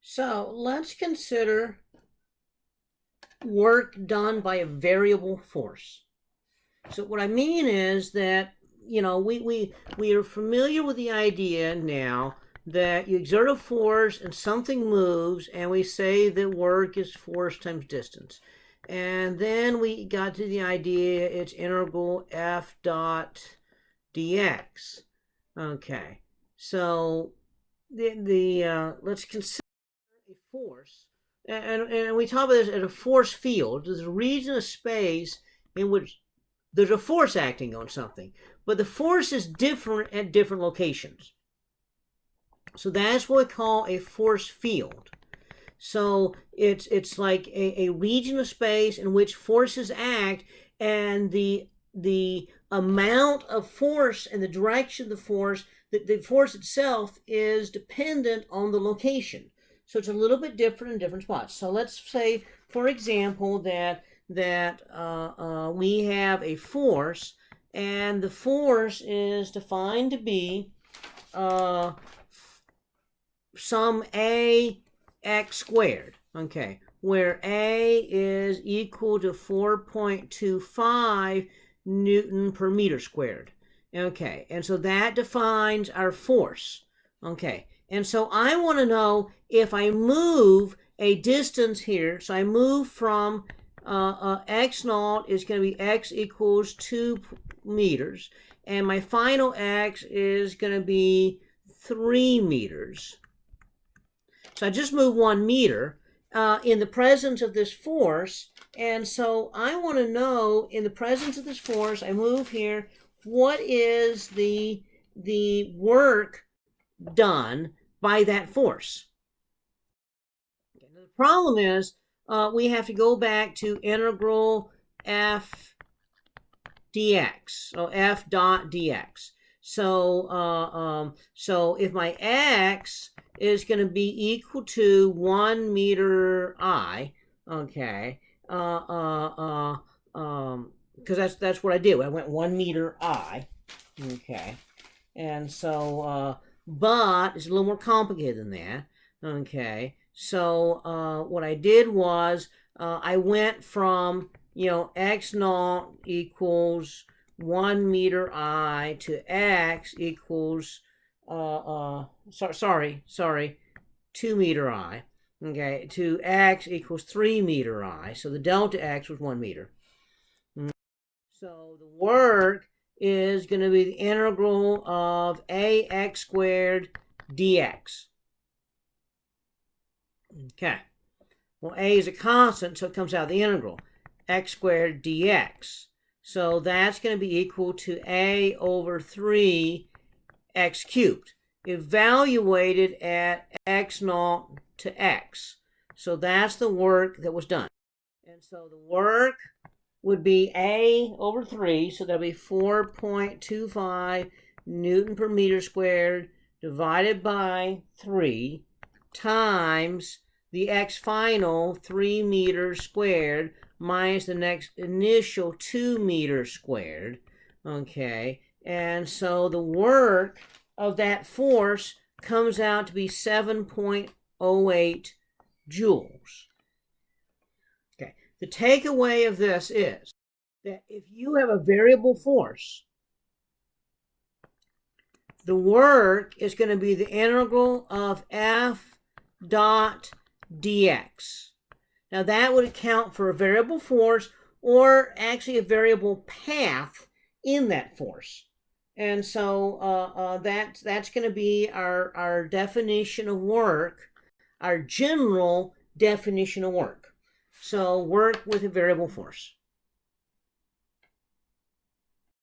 So let's consider work done by a variable force. So what I mean is that, we are familiar with the idea now that you exert a force and something moves, and we say that work is force times distance. And then we got to the idea it's integral F dot dx. Okay, so let's consider a force, and we talk about this as a force field. There's a region of space in which there's a force acting on something, but the force is different at different locations. So that's what we call a force field. So it's like a region of space in which forces act, and the amount of force and the direction of the force itself is dependent on the location. So it's a little bit different in different spots. So let's say, for example, that we have a force, and the force is defined to be some ax squared. Okay, where a is equal to 4.25 Newton per meter squared. Okay, and so that defines our force. Okay, and so I want to know if I move a distance here. So I move from x naught is going to be x equals 2 meters, and my final x is going to be 3 meters. So I just moved 1 meter in the presence of this force, and so I want to know, in the presence of this force, I move here, what is the work done by that force? Okay, the problem is we have to go back to integral f dx, so f dot dx. So if my x is going to be equal to 1 meter I, okay, because that's what I did. I went 1 meter I, okay, and so but it's a little more complicated than that. Okay, so what I did was I went from x naught equals 1 meter I to x equals 2 meter I, okay, to x equals 3 meter I. So the delta x was 1 meter. So the work is going to be the integral of ax squared dx. Okay. Well, a is a constant, so it comes out of the integral. X squared dx. So that's going to be equal to a over 3 x cubed, evaluated at x naught to x. So that's the work that was done. And so the work would be a over 3, so that'll be 4.25 Newton per meter squared divided by 3 times the x final, 3 meters squared, minus the next initial 2 meters squared. Okay, and so the work of that force comes out to be 7.08 joules. Okay, the takeaway of this is that if you have a variable force, the work is going to be the integral of f dot dx. Now that would account for a variable force, or actually a variable path in that force. And so that's going to be our definition of work, our general definition of work. So work with a variable force.